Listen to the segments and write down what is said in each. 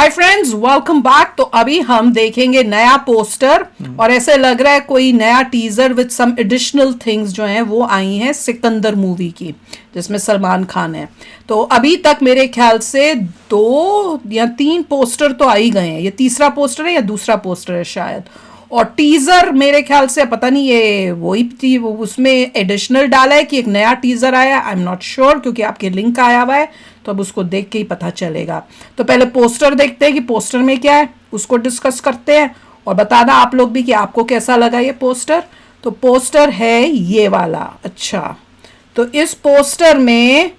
Hi friends, welcome back. तो अभी हम देखेंगे नया पोस्टर और ऐसे लग रहा है कोई नया teaser with some additional things जो हैं वो आई हैं सिकंदर मूवी की, जिसमें सलमान खान है। तो अभी तक मेरे ख्याल से 2 या 3 पोस्टर तो आ ही गए हैं। ये तीसरा पोस्टर है या दूसरा पोस्टर है शायद। और टीजर मेरे ख्याल से पता नहीं ये वही थी, वो उसमें एडिशनल डाला है कि एक नया टीजर आया। आई एम नॉट श्योर क्योंकि आपके लिंक आया हुआ है, तो अब उसको देख के ही पता चलेगा। तो पहले पोस्टर देखते हैं कि पोस्टर में क्या है, उसको डिस्कस करते हैं और बताना आप लोग भी कि आपको कैसा लगा ये पोस्टर। तो पोस्टर है ये वाला। अच्छा, तो इस पोस्टर में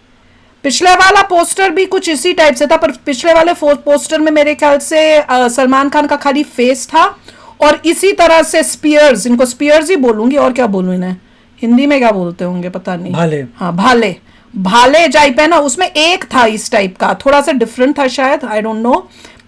पिछले वाला पोस्टर भी कुछ इसी टाइप से था, पर पिछले वाले पोस्टर में मेरे ख्याल से सलमान खान का खाली फेस था और इसी तरह से स्पीयर्स, इनको स्पीयर्स ही बोलूंगी और क्या बोलूं इन्हें, हिंदी में क्या बोलते होंगे पता नहीं। भाले। हाँ, भाले भाले टाइप है ना। उसमें एक था इस टाइप का, थोड़ा सा डिफरेंट था शायद, आई डोंट नो,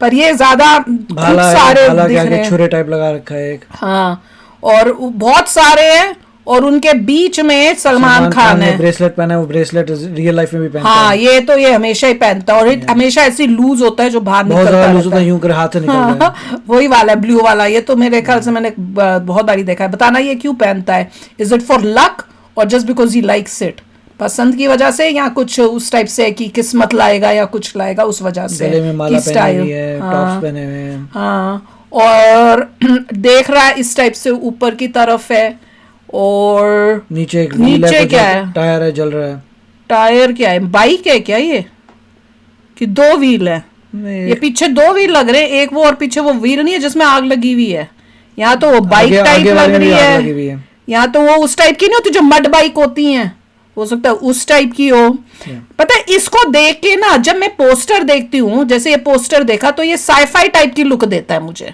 पर ये ज्यादा खूब सारे दिख रहे हैं। छुरे टाइप लगा रखा है एक। हाँ, और बहुत सारे हैं और उनके बीच में सलमान खान है। ब्रेसलेट पहना है, वो ब्रेसलेट रियल लाइफ में भी पहनता हाँ, है। ये तो ये हमेशा ही पहनता है और हमेशा ऐसी लूज होता है जो बाहर बहुत निकलता ज्यादा लूज रहता होता है। है, यूं कर हाथ से निकल रहा है। हाँ, वही वाला है, ब्लू वाला। ये तो मेरे ख्याल से मैंने बहुत बारी देखा है। बताना ये क्यों पहनता है? इज इट फॉर लक और just because he likes it, पसंद की वजह से, या कुछ उस टाइप से कि किस्मत लाएगा या कुछ लाएगा उस वजह से? गले में माला की पहनी हुई स्टाइल। है, हाँ, टॉप्स पहने हुए हैं। हाँ, और देख रहा है इस टाइप से ऊपर की तरफ है और नीचे एक व्हील नीचे है, क्या है? टायर है, जल रहा है। टायर क्या है? बाइक है क्या ये कि 2 व्हील है? ये पीछे 2 व्हील लग रहे हैं, एक वो और पीछे वो व्हील नहीं है जिसमें आग लगी हुई है। यहाँ तो वो बाइक टाइप लग रही है, यहाँ तो वो उस टाइप की नहीं होती जो मड बाइक होती हैं, हो सकता है उस टाइप की हो। पता है, इसको देख के ना जब मैं पोस्टर देखती हूँ, जैसे ये पोस्टर देखा तो ये साईफाई टाइप की लुक देता है मुझे,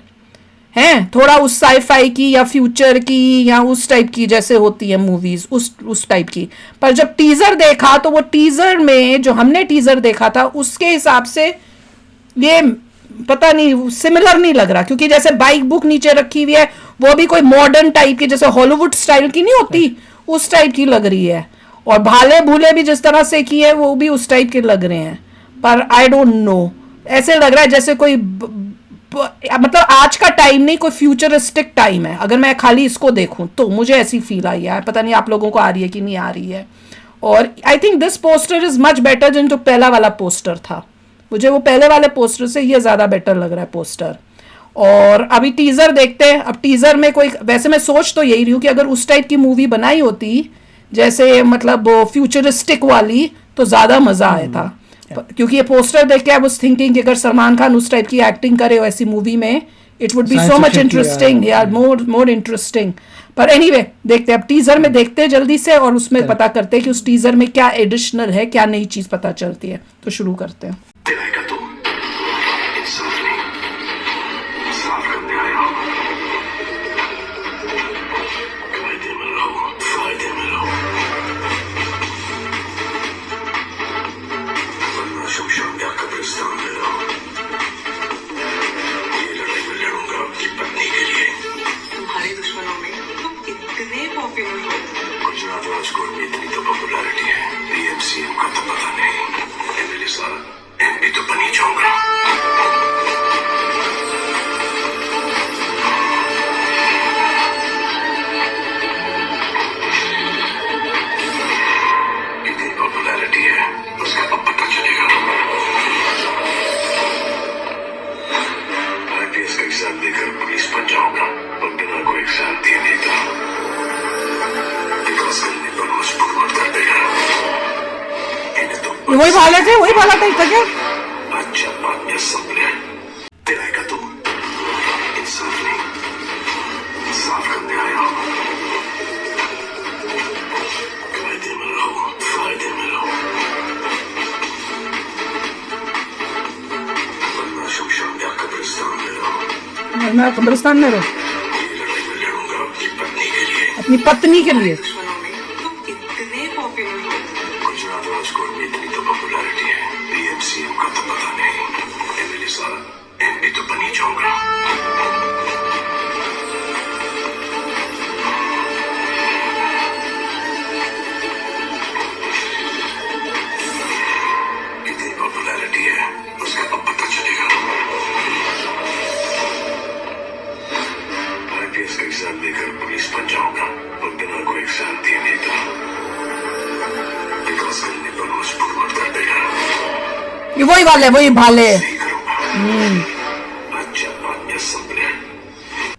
है थोड़ा उस साईफाई की या फ्यूचर की या उस टाइप की जैसे होती है मूवीज, उस टाइप की। पर जब टीजर देखा तो वो टीजर में जो हमने टीजर देखा था उसके हिसाब से ये पता नहीं सिमिलर नहीं लग रहा, क्योंकि जैसे बाइक बुक नीचे रखी हुई है वो भी कोई मॉडर्न टाइप की, जैसे हॉलीवुड स्टाइल की नहीं होती उस टाइप की लग रही है। और भाले भूले भी जिस तरह से की है वो भी उस टाइप के लग रहे हैं। पर आई डोंट नो, ऐसे लग रहा है जैसे कोई मतलब आज का टाइम नहीं, कोई फ्यूचरिस्टिक टाइम है। अगर मैं खाली इसको देखूं तो मुझे ऐसी फील आई है, पता नहीं आप लोगों को आ रही है कि नहीं आ रही है। और I think this poster is much better than जो पहला वाला पोस्टर था। मुझे वो पहले वाले पोस्टर से ये ज्यादा बेटर लग रहा है पोस्टर। और अभी टीजर देखते हैं। अब टीजर में कोई, वैसे मैं सोच तो यही रही हूँ कि अगर उस टाइप की मूवी बनाई होती जैसे मतलब फ्यूचरिस्टिक वाली तो ज्यादा मजा आया था। क्योंकि ये पोस्टर देख के आई वाज थिंकिंग कि अगर सलमान खान उस टाइप की एक्टिंग करे ऐसी मूवी में, it would be so much interesting यार, मोर इंटरेस्टिंग। पर एनीवे देखते हैं, अब टीजर में देखते हैं जल्दी से और उसमें पता करते हैं कि उस टीजर में क्या एडिशनल है, क्या नई चीज पता चलती है। तो शुरू करते हैं। गुजरात राजकोट में इतनी तो पॉपुलैरिटी है, पीएम-सीएम का तो पता नहीं, एमएलए साहब एमपी तो बन ही जाऊंगा। कितनी पॉपुलैरिटी है उसका अब पता चलेगा। आईपीएस का एग्जाम देकर पुलिस बन जाऊंगा और बिना कोई एग्जाम दिए नहीं था वही भाले थे, वही भाला टाइप था क्या? अच्छा, बात संभले तेरा का तुम इंसाफ नहीं, इंसाफ करने आया हो। फायदे में रहो, फायदे में रहो, वरना शमशान या कब्रिस्तान में रहो। वरना कब्रिस्तान में रहो। ये लड़ाई में लड़ूंगा अपनी पत्नी के लिए। अपनी पत्नी के लिए? गुजरात राजकोट में इतनी तो पॉपुलैरिटी है, पीएम-सीएम का तो पता नहीं, एमएलए साहब एमपी तो बन ही जाऊंगा। कितनी पॉपुलैरिटी है उसका अब पता चलेगा। ये वही वाले, वही भाले।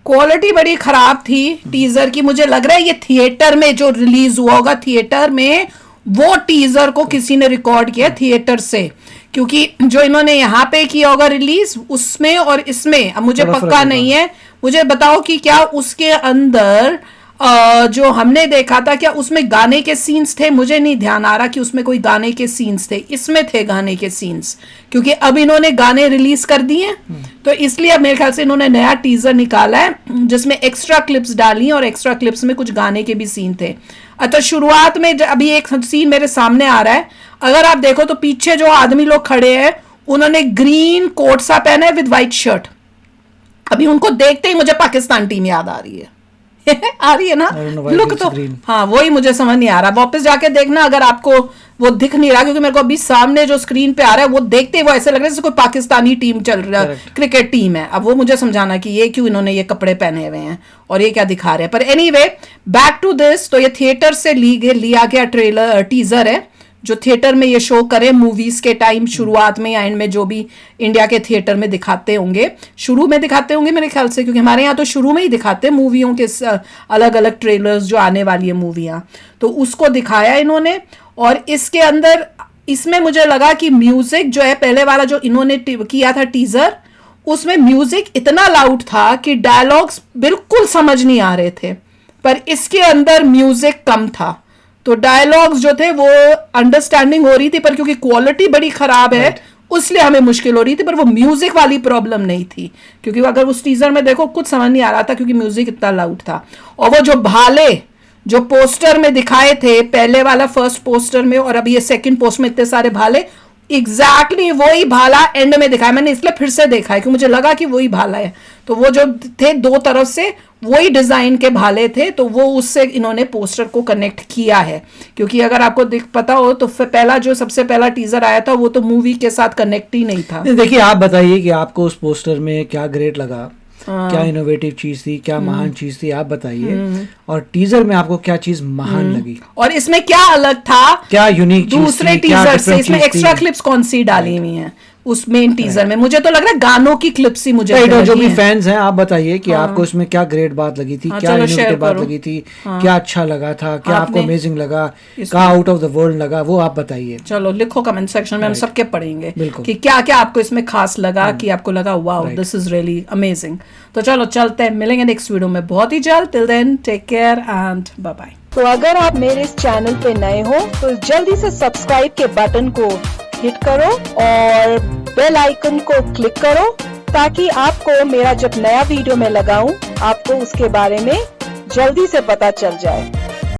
क्वालिटी बड़ी खराब थी टीजर की। मुझे लग रहा है ये थिएटर में जो रिलीज हुआ होगा, थिएटर में वो टीजर को किसी ने रिकॉर्ड किया थिएटर से, क्योंकि जो इन्होंने यहाँ पे किया होगा रिलीज, उसमें और इसमें अब मुझे पक्का नहीं है। मुझे बताओ कि क्या उसके अंदर जो हमने देखा था, क्या उसमें गाने के सीन्स थे? मुझे नहीं ध्यान आ रहा कि उसमें कोई गाने के सीन्स थे। इसमें थे गाने के सीन्स, क्योंकि अब इन्होंने गाने रिलीज कर दिए, तो इसलिए अब मेरे ख्याल से इन्होंने नया टीजर निकाला है जिसमें एक्स्ट्रा क्लिप्स डाली, और एक्स्ट्रा क्लिप्स में कुछ गाने के भी सीन थे। अच्छा, शुरुआत में अभी एक सीन मेरे सामने आ रहा है, अगर आप देखो तो पीछे जो आदमी लोग खड़े हैं उन्होंने ग्रीन कोट सा पहना है विद व्हाइट शर्ट। अभी उनको देखते ही मुझे पाकिस्तान टीम याद आ रही है। आ रही है ना लुक तो? हाँ, वही मुझे समझ नहीं आ रहा। वापस जाके देखना अगर आपको वो दिख नहीं रहा, क्योंकि मेरे को अभी सामने जो स्क्रीन पे आ रहा है वो देखते ही वो ऐसे लग रहा है जैसे कोई पाकिस्तानी टीम चल रहा है, क्रिकेट टीम है। अब वो मुझे समझाना कि ये क्यों इन्होंने ये कपड़े पहने हुए हैं और ये क्या दिखा रहे हैं। पर एनीवे, बैक टू दिस, तो ये थिएटर से लिया गया ट्रेलर टीजर है जो थिएटर में ये शो करे मूवीज के टाइम, शुरुआत में या एंड में, जो भी इंडिया के थिएटर में दिखाते होंगे। शुरू में दिखाते होंगे मेरे ख्याल से, क्योंकि हमारे यहाँ तो शुरू में ही दिखाते हैं मूवियों के अलग अलग ट्रेलर्स जो आने वाली है मूवियाँ, तो उसको दिखाया इन्होंने। और इसके अंदर इसमें मुझे लगा कि म्यूजिक जो है, पहले वाला जो इन्होंने किया था टीजर, उसमें म्यूजिक इतना लाउड था कि डायलॉग्स बिल्कुल समझ नहीं आ रहे थे, पर इसके अंदर म्यूजिक कम था, तो डायलॉग्स जो थे वो अंडरस्टैंडिंग हो रही थी, पर क्योंकि क्वालिटी बड़ी खराब है उसलिए हमें मुश्किल हो रही थी। पर वो म्यूजिक वाली प्रॉब्लम नहीं थी, क्योंकि अगर उस टीजर में देखो कुछ समझ नहीं आ रहा था क्योंकि म्यूजिक इतना लाउड था। और वो जो भाले जो पोस्टर में दिखाए थे, पहले वाला फर्स्ट पोस्टर में और अभी ये सेकंड पोस्ट में इतने सारे भाले, एग्जैक्टली वही भाला एंड में दिखाया। मैंने इसलिए फिर से देखा है कि मुझे लगा कि वही भाला है, तो वो जो थे दो तरफ से वही डिजाइन के भाले थे, तो वो उससे इन्होंने पोस्टर को कनेक्ट किया है। क्योंकि अगर आपको पता हो तो पहला जो सबसे पहला टीजर आया था वो तो मूवी के साथ कनेक्ट ही नहीं था। देखिए, आप बताइए कि आपको उस पोस्टर में क्या ग्रेट लगा, क्या इनोवेटिव चीज थी, क्या महान चीज थी, आप बताइए। और टीजर में आपको क्या चीज महान लगी, और इसमें क्या अलग था, क्या यूनिक दूसरे टीजर से? इसमें एक्स्ट्रा क्लिप्स कौन सी डाली हुई हैं उस मेन टीजर में? मुझे तो लग रहा है गानों की क्लिप्स ही मुझे जो भी फैंस हैं, आप बताइए कि आपको इसमें क्या ग्रेट बात लगी थी, क्या इनोवेटिव बात लगी थी, क्या अच्छा लगा था, क्या आपको अमेजिंग लगा, क्या आउट ऑफ द वर्ल्ड लगा, वो आप बताइए। चलो लिखो कमेंट सेक्शन में, हम सबके पढ़ेंगे कि क्या क्या आपको इसमें खास लगा, कि आपको लगा wow this is really amazing. तो चलो चलते हैं, मिलेंगे नेक्स्ट वीडियो में बहुत ही जल्द। Till then take care and bye bye. तो अगर आप मेरे इस चैनल पे नए हो तो जल्दी से सब्सक्राइब के बटन को हिट करो और बेल आइकन को क्लिक करो, ताकि आपको मेरा जब नया वीडियो मैं लगाऊं आपको उसके बारे में जल्दी से पता चल जाए।